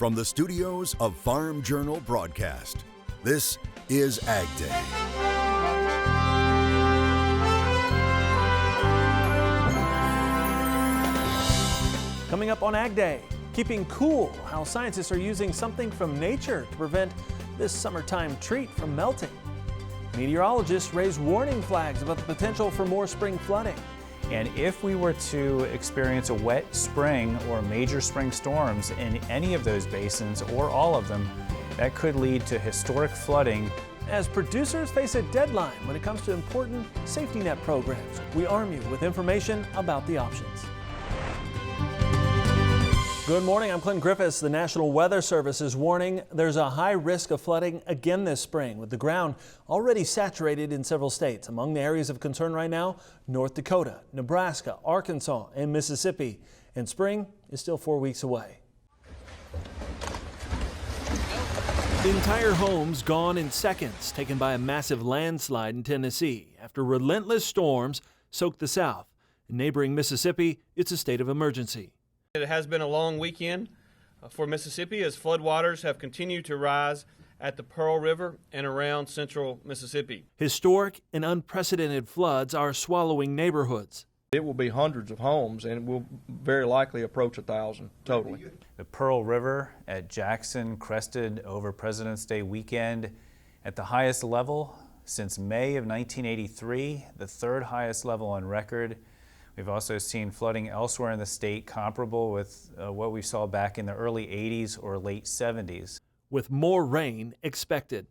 From the studios of Farm Journal Broadcast, this is AgDay. Coming up on AgDay, keeping cool, how scientists are using something from nature to prevent this summertime treat from melting. Meteorologists raise warning flags about the potential for more spring flooding. And if we were to experience a wet spring or major spring storms in any of those basins or all of them, that could lead to historic flooding. As producers face a deadline when it comes to important safety net programs, we arm you with information about the options. Good morning, I'm Clint Griffiths. The National Weather Service is warning there's a high risk of flooding again this spring, with the ground already saturated in several states. Among the areas of concern right now, North Dakota, Nebraska, Arkansas, and Mississippi. And spring is still 4 weeks away. Entire homes gone in seconds, taken by a massive landslide in Tennessee after relentless storms soaked the South. In neighboring Mississippi, it's a state of emergency. It has been a long weekend for Mississippi as floodwaters have continued to rise at the Pearl River and around central Mississippi. Historic and unprecedented floods are swallowing neighborhoods. It will be hundreds of homes, and it will very likely approach 1,000 totally. The Pearl River at Jackson crested over President's Day weekend at the highest level since May of 1983, the third highest level on record. We've also seen flooding elsewhere in the state comparable with what we saw back in the early 80s or late 70s. With more rain expected.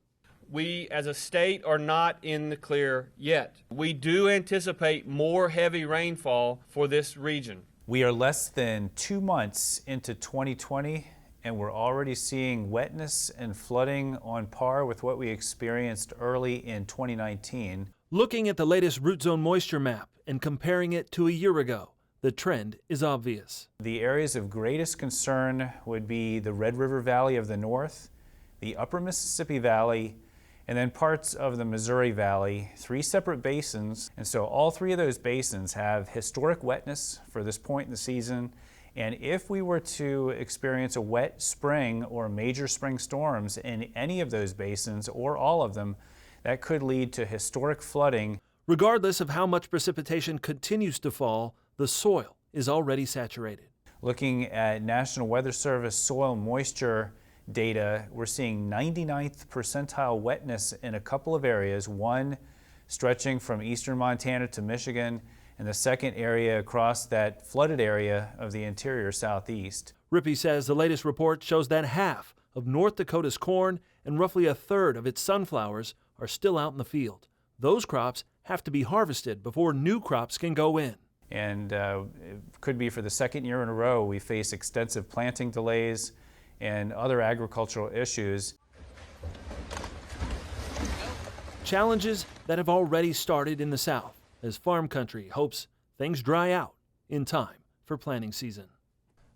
We as a state are not in the clear yet. We do anticipate more heavy rainfall for this region. We are less than 2 months into 2020 and we're already seeing wetness and flooding on par with what we experienced early in 2019. Looking at the latest root zone moisture map and comparing it to a year ago, the trend is obvious. The areas of greatest concern would be the Red River Valley of the north, the upper Mississippi Valley, and then parts of the Missouri Valley, 3 separate basins. And so all 3 of those basins have historic wetness for this point in the season. And if we were to experience a wet spring or major spring storms in any of those basins or all of them, that could lead to historic flooding. Regardless of how much precipitation continues to fall, the soil is already saturated. Looking at National Weather Service soil moisture data, we're seeing 99th percentile wetness in a couple of areas, one stretching from eastern Montana to Michigan, and the second area across that flooded area of the interior southeast. Rippey says the latest report shows that half of North Dakota's corn and roughly a third of its sunflowers are still out in the field. Those crops have to be harvested before new crops can go in. And it could be for the second year in a row we face extensive planting delays and other agricultural issues. Challenges that have already started in the South as farm country hopes things dry out in time for planting season.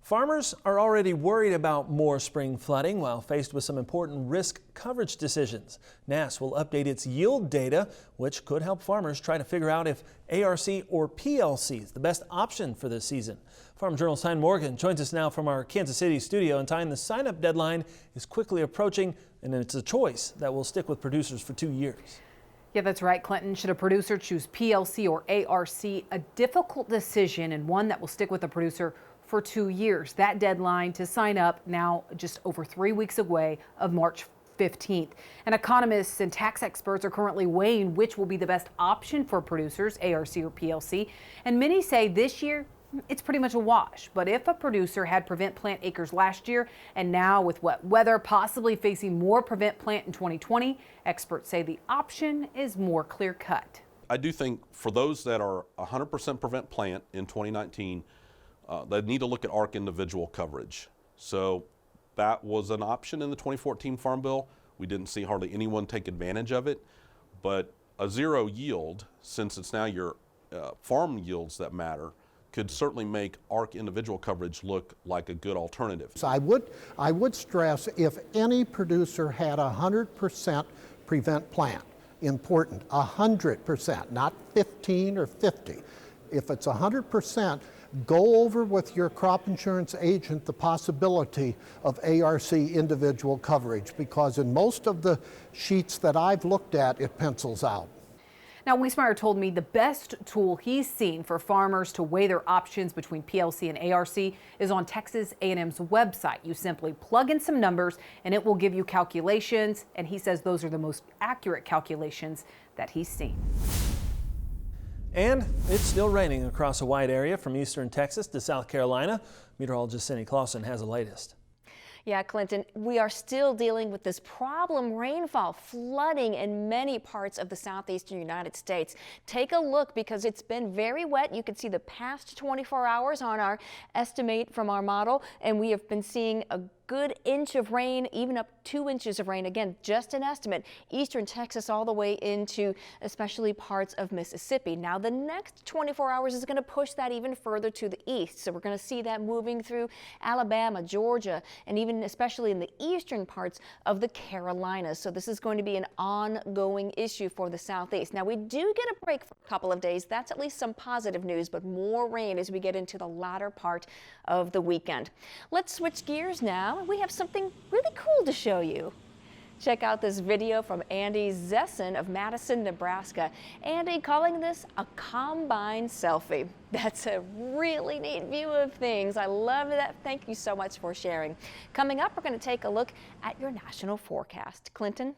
Farmers are already worried about more spring flooding while faced with some important risk coverage decisions. NASS will update its yield data, which could help farmers try to figure out if ARC or PLC is the best option for this season. Farm Journal's Tyne Morgan joins us now from our Kansas City studio. And Tyne, the sign-up deadline is quickly approaching, and it's a choice that will stick with producers for 2 years. Yeah, that's right, Clinton. Should a producer choose PLC or ARC? A difficult decision and one that will stick with the producer for 2 years. That deadline to sign up now just over 3 weeks away of March 15th. And economists and tax experts are currently weighing which will be the best option for producers, ARC or PLC. And many say this year it's pretty much a wash. But if a producer had prevent plant acres last year and now with wet weather possibly facing more prevent plant in 2020, experts say the option is more clear cut. I do think for those that are 100% prevent plant in 2019, they need to look at ARC individual coverage. So that was an option in the 2014 Farm Bill. We didn't see hardly anyone take advantage of it, but a zero yield, since it's now your farm yields that matter, could certainly make ARC individual coverage look like a good alternative. So I would stress, if any producer had 100% prevent plant, important, 100%, not 15 or 50. If it's 100%, go over with your crop insurance agent the possibility of ARC individual coverage, because in most of the sheets that I've looked at, it pencils out. Now, Wiesmeyer told me the best tool he's seen for farmers to weigh their options between PLC and ARC is on Texas A&M's website. You simply plug in some numbers and it will give you calculations, and he says those are the most accurate calculations that he's seen. And it's still raining across a wide area from eastern Texas to South Carolina. Meteorologist Cindy Clausen has the latest. Yeah, Clinton, we are still dealing with this problem, rainfall, flooding in many parts of the southeastern United States. Take a look because it's been very wet. You can see the past 24 hours on our estimate from our model, and we have been seeing a good inch of rain, even up 2 inches of rain. Again, just an estimate. Eastern Texas all the way into especially parts of Mississippi. Now, the next 24 hours is going to push that even further to the east. So we're going to see that moving through Alabama, Georgia, and even especially in the eastern parts of the Carolinas. So this is going to be an ongoing issue for the southeast. Now, we do get a break for a couple of days. That's at least some positive news, but more rain as we get into the latter part of the weekend. Let's switch gears now. We have something really cool to show you. Check out this video from Andy Zesson of Madison, Nebraska. Andy calling this a combine selfie. That's a really neat view of things. I love that. Thank you so much for sharing. Coming up, we're going to take a look at your national forecast. Clinton?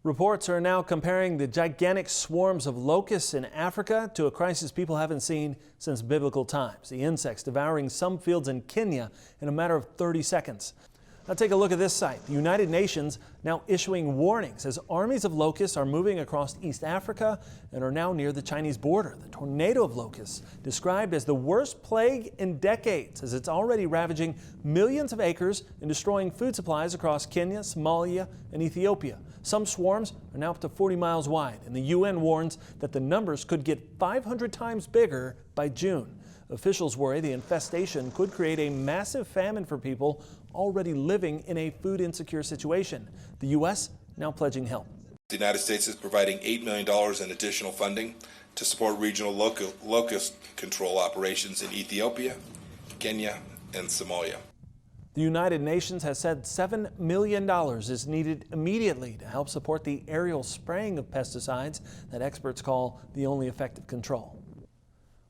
Reports are now comparing the gigantic swarms of locusts in Africa to a crisis people haven't seen since biblical times. The insects devouring some fields in Kenya in a matter of 30 seconds. Now take a look at this site. The United Nations now issuing warnings as armies of locusts are moving across East Africa and are now near the Chinese border. The tornado of locusts described as the worst plague in decades, as it's already ravaging millions of acres and destroying food supplies across Kenya, Somalia, and Ethiopia. Some swarms are now up to 40 miles wide, and the UN warns that the numbers could get 500 times bigger by June. Officials worry the infestation could create a massive famine for people already living in a food insecure situation. The U.S. now pledging help. The United States is providing $8 million in additional funding to support regional locust control operations in Ethiopia, Kenya, and Somalia. The United Nations has said $7 million is needed immediately to help support the aerial spraying of pesticides that experts call the only effective control.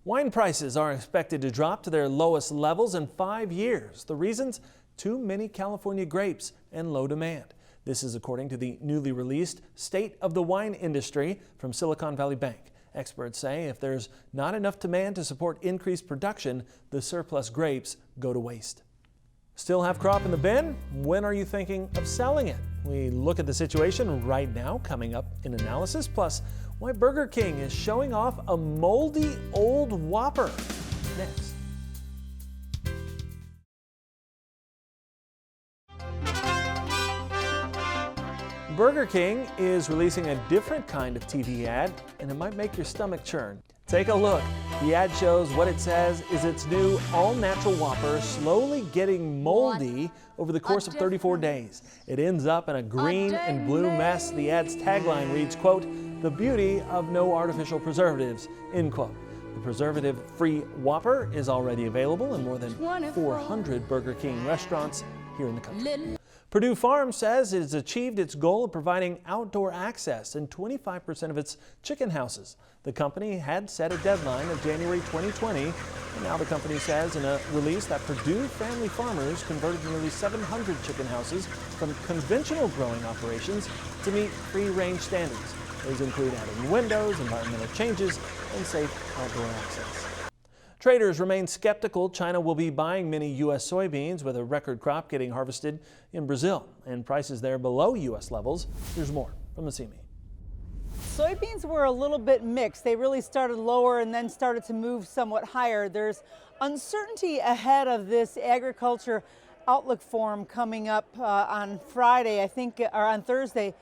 Wine prices are expected to drop to their lowest levels in 5 years. The reasons? Too many California grapes and low demand. This is according to the newly released State of the Wine Industry from Silicon Valley Bank. Experts say if there's not enough demand to support increased production, the surplus grapes go to waste. Still have crop in the bin? When are you thinking of selling it? We look at the situation right now, coming up in analysis, plus why Burger King is showing off a moldy old Whopper. Next. Burger King is releasing a different kind of TV ad, and it might make your stomach churn. Take a look. The ad shows what it says is its new all-natural Whopper slowly getting moldy over the course of 34 days. It ends up in a green and blue mess. The ad's tagline reads, quote, "The beauty of no artificial preservatives," end quote. The preservative-free Whopper is already available in more than 400 Burger King restaurants here in the country. Purdue Farms says it has achieved its goal of providing outdoor access in 25% of its chicken houses. The company had set a deadline of January 2020, and now the company says in a release that Purdue family farmers converted nearly 700 chicken houses from conventional growing operations to meet free-range standards. Those include adding windows, environmental changes, and safe outdoor access. Traders remain skeptical China will be buying many U.S. soybeans with a record crop getting harvested in Brazil and prices there below U.S. levels. Here's more from Asimi. Soybeans were a little bit mixed. They really started lower and then started to move somewhat higher. There's uncertainty ahead of this agriculture outlook forum coming up on Friday, I think, or on Thursday.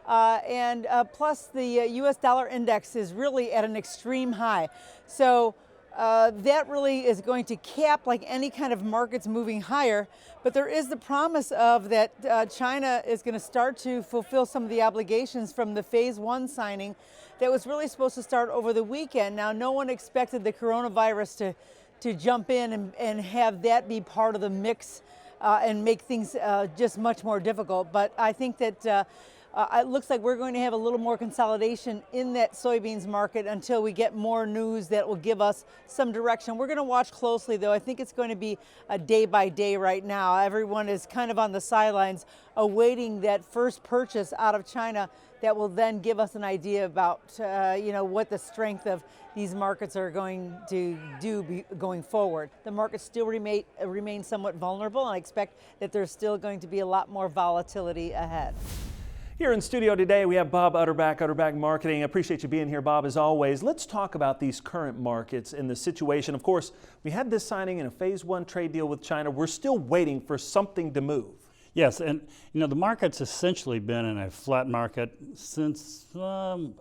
Plus the U.S. dollar index is really at an extreme high. So that really is going to cap like any kind of markets moving higher, but there is the promise of that China is going to start to fulfill some of the obligations from the phase 1 signing that was really supposed to start over the weekend. Now, no one expected the coronavirus to jump in and have that be part of the mix and make things just much more difficult. But I think that it looks like we're going to have a little more consolidation in that soybeans market until we get more news that will give us some direction. We're going to watch closely, though. I think it's going to be a day by day right now. Everyone is kind of on the sidelines awaiting that first purchase out of China that will then give us an idea about what the strength of these markets are going to do going forward. The markets still remain somewhat vulnerable, and I expect that there's still going to be a lot more volatility ahead. Here in studio today, we have Bob Utterback, Utterback Marketing. I appreciate you being here, Bob, as always. Let's talk about these current markets and the situation. Of course, we had this signing in a phase 1 trade deal with China. We're still waiting for something to move. Yes, and the market's essentially been in a flat market since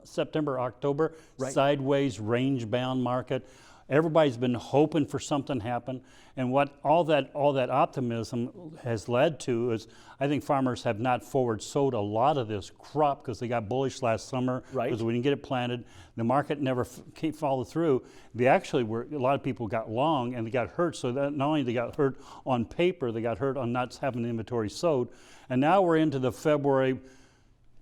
September, October, right. Sideways, range-bound market. Everybody's been hoping for something to happen, and what all that optimism has led to is I think farmers have not forward sowed a lot of this crop because they got bullish last summer because we didn't get it planted. The market never followed through. They actually were, a lot of people got long and they got hurt, so that not only they got hurt on paper, they got hurt on not having the inventory sowed. And now we're into the February.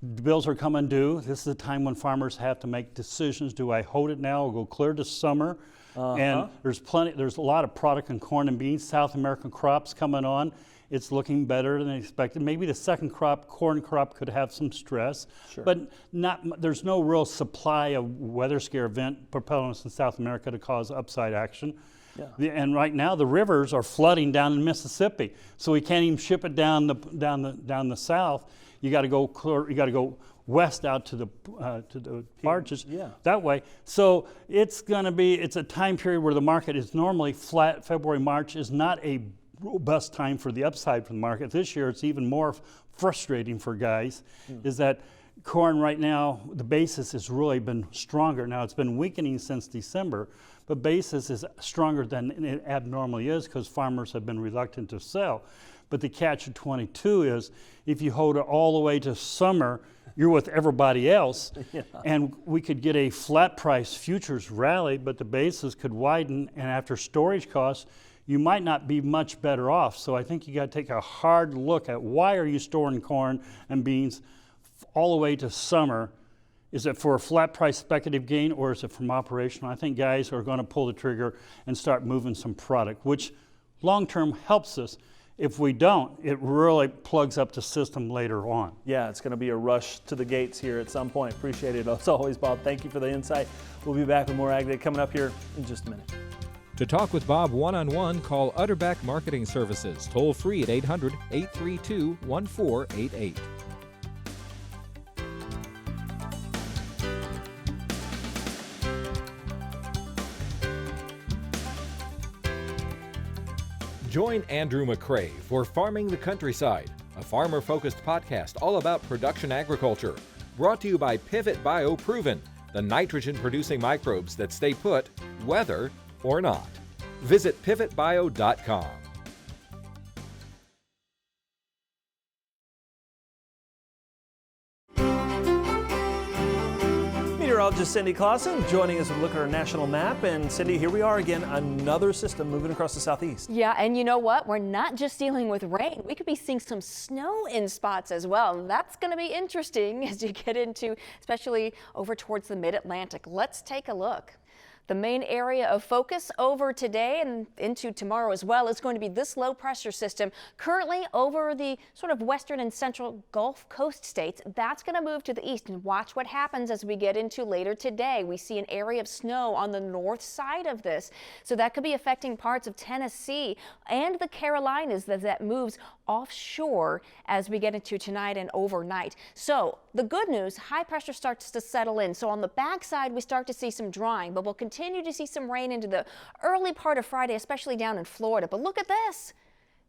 The bills are coming due. This is the time when farmers have to make decisions. Do I hold it now or go clear to summer? And there's a lot of product in corn and beans, South American crops coming on. It's looking better than expected. Maybe the second crop, corn crop, could have some stress, but there's no real supply of weather scare event propellants in South America to cause upside action. Yeah. And right now the rivers are flooding down in Mississippi, so we can't even ship it down the south. You got to go west out to the barges that way. So it's a time period where the market is normally flat. February, March is not a robust time for the upside for the market. This year it's even more frustrating for guys, is that corn right now, the basis has really been stronger. Now it's been weakening since December, but basis is stronger than it abnormally is because farmers have been reluctant to sell. But the catch-22 is if you hold it all the way to summer, you're with everybody else, and we could get a flat price futures rally, but the basis could widen, and after storage costs, you might not be much better off. So I think you got to take a hard look at why are you storing corn and beans all the way to summer. Is it for a flat price speculative gain, or is it from operational? I think guys are going to pull the trigger and start moving some product, which long-term helps us. If we don't, it really plugs up the system later on. Yeah, it's going to be a rush to the gates here at some point. Appreciate it as always, Bob. Thank you for the insight. We'll be back with more AgDay coming up here in just a minute. To talk with Bob one-on-one, call Utterback Marketing Services, toll free at 800-832-1488. Join Andrew McCrae for Farming the Countryside, a farmer-focused podcast all about production agriculture. Brought to you by Pivot Bio Proven, the nitrogen-producing microbes that stay put, whether or not. Visit pivotbio.com. Meteorologist Cindy Clausen joining us to look at our national map. And Cindy, here we are again, another system moving across the southeast. Yeah, and you know what? We're not just dealing with rain. We could be seeing some snow in spots as well. And that's going to be interesting as you get into, especially over towards the mid-Atlantic. Let's take a look. The main area of focus over today and into tomorrow as well is going to be this low pressure system currently over the sort of western and central Gulf Coast states. That's going to move to the east, and watch what happens as we get into later today. We see an area of snow on the north side of this, so that could be affecting parts of Tennessee and the Carolinas as that moves offshore as we get into tonight and overnight. So the good news, high pressure starts to settle in. So on the backside, we start to see some drying, but we'll continue to see some rain into the early part of Friday, especially down in Florida. But look at this.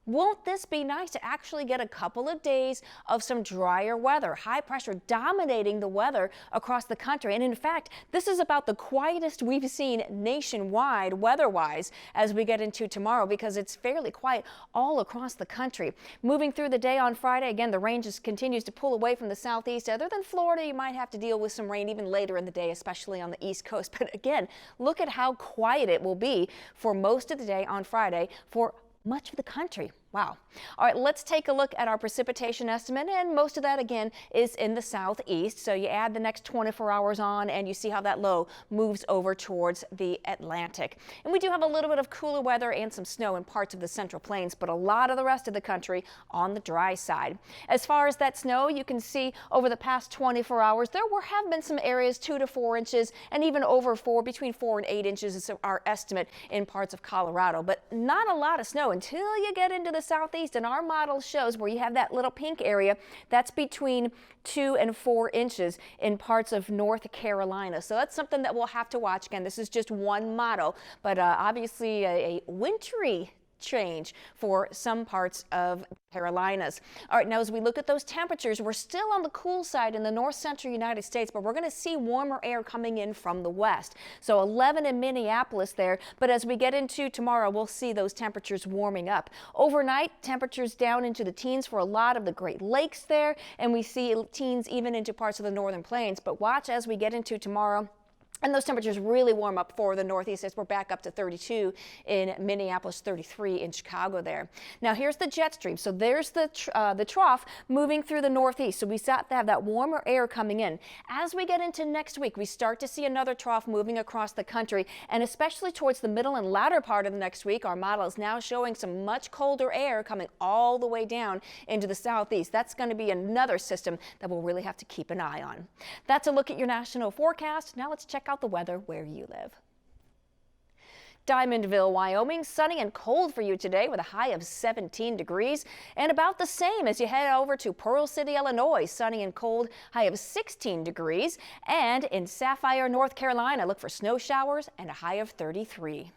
Won't this be nice to actually get a couple of days of some drier weather? High pressure dominating the weather across the country. And in fact, this is about the quietest we've seen nationwide weather-wise as we get into tomorrow, because it's fairly quiet all across the country. Moving through the day on Friday, again, the rain just continues to pull away from the southeast. Other than Florida, you might have to deal with some rain even later in the day, especially on the East Coast. But again, look at how quiet it will be for most of the day on Friday for much of the country. Wow. All right, let's take a look at our precipitation estimate, and most of that again is in the southeast. So you add the next 24 hours on and you see how that low moves over towards the Atlantic. And we do have a little bit of cooler weather and some snow in parts of the Central Plains, but a lot of the rest of the country on the dry side. As far as that snow, you can see over the past 24 hours there have been some areas 2 to 4 inches, and even over 4, between 4 and 8 inches is our estimate in parts of Colorado, but not a lot of snow until you get into the southeast, and our model shows where you have that little pink area, that's between 2 and 4 inches in parts of North Carolina. So that's something that we'll have to watch. Again, this is just one model, but obviously a wintry change for some parts of Carolinas. All right, now as we look at those temperatures, we're still on the cool side in the north central United States, but we're going to see warmer air coming in from the west. So 11 in Minneapolis there, but as we get into tomorrow, we'll see those temperatures warming up. Overnight, temperatures down into the teens for a lot of the Great Lakes there, and we see teens even into parts of the northern plains. But watch as we get into tomorrow. And those temperatures really warm up for the Northeast as we're back up to 32 in Minneapolis, 33 in Chicago there. Now here's the jet stream. So there's the trough moving through the Northeast. So we start to have that warmer air coming in. As we get into next week, we start to see another trough moving across the country, and especially towards the middle and latter part of the next week, our model is now showing some much colder air coming all the way down into the Southeast. That's going to be another system that we'll really have to keep an eye on. That's a look at your national forecast. Now let's check out the weather where you live. Diamondville, Wyoming, sunny and cold for you today with a high of 17 degrees, and about the same as you head over to Pearl City, Illinois, sunny and cold, high of 16 degrees, and in Sapphire, North Carolina, look for snow showers and a high of 33.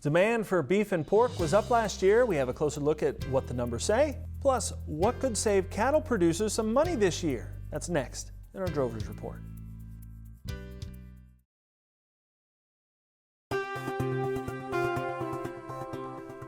Demand for beef and pork was up last year. We have a closer look at what the numbers say, plus what could save cattle producers some money this year. That's next in our Drovers Report.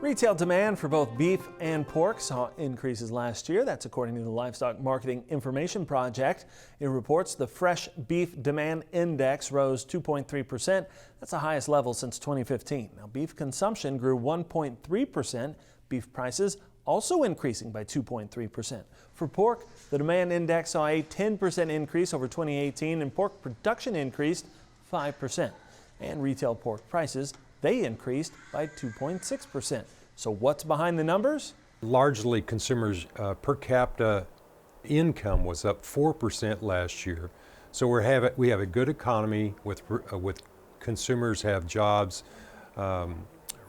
Retail demand for both beef and pork saw increases last year. That's according to the Livestock Marketing Information Project. It reports the fresh beef demand index rose 2.3%. That's the highest level since 2015. Now, beef consumption grew 1.3%. Beef prices also increasing by 2.3%. For pork, the demand index saw a 10% increase over 2018, and pork production increased 5%. And retail pork prices, they increased by 2.6%. So what's behind the numbers? Largely consumers' per capita income was up 4% last year. So we have a good economy with consumers have jobs.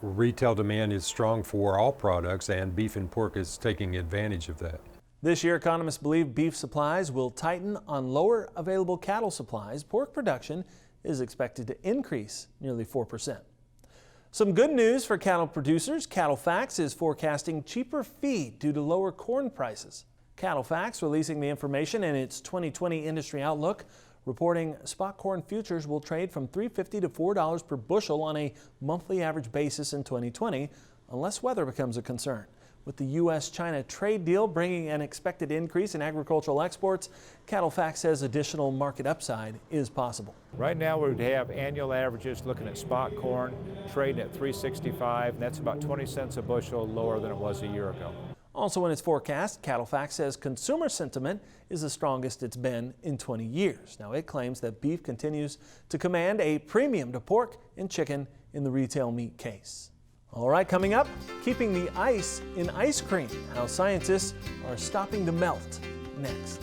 Retail demand is strong for all products, and beef and pork is taking advantage of that. This year, economists believe beef supplies will tighten on lower available cattle supplies. Pork production is expected to increase nearly 4%. Some good news for cattle producers. Cattle Facts is forecasting cheaper feed due to lower corn prices. Cattle Facts releasing the information in its 2020 industry outlook, reporting spot corn futures will trade from $3.50 to $4 per bushel on a monthly average basis in 2020, unless weather becomes a concern. With the U.S.-China trade deal bringing an expected increase in agricultural exports, Cattle Facts says additional market upside is possible. Right now we would have annual averages looking at spot corn trading at $3.65, and that's about 20 cents a bushel lower than it was a year ago. Also in its forecast, Cattle Facts says consumer sentiment is the strongest it's been in 20 years. Now it claims that beef continues to command a premium to pork and chicken in the retail meat case. All right, coming up, keeping the ice in ice cream, how scientists are stopping the melt. Next.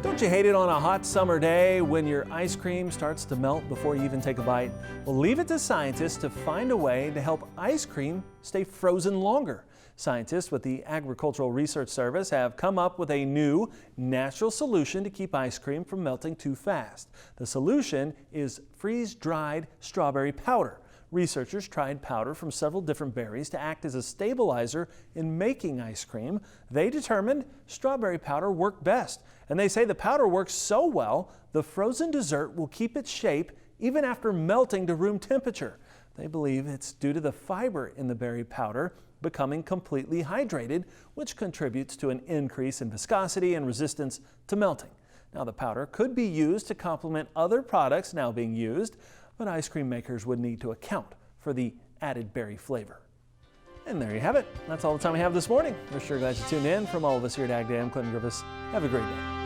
Don't you hate it on a hot summer day when your ice cream starts to melt before you even take a bite? Well, leave it to scientists to find a way to help ice cream stay frozen longer. Scientists with the Agricultural Research Service have come up with a new natural solution to keep ice cream from melting too fast. The solution is freeze-dried strawberry powder. Researchers tried powder from several different berries to act as a stabilizer in making ice cream. They determined strawberry powder worked best, and they say the powder works so well the frozen dessert will keep its shape even after melting to room temperature. They believe it's due to the fiber in the berry powder becoming completely hydrated, which contributes to an increase in viscosity and resistance to melting. Now, the powder could be used to complement other products now being used, but ice cream makers would need to account for the added berry flavor. And there you have it. That's all the time we have this morning. We're sure glad you tuned in. From all of us here at AgDay, I'm Clinton Griffiths. Have a great day.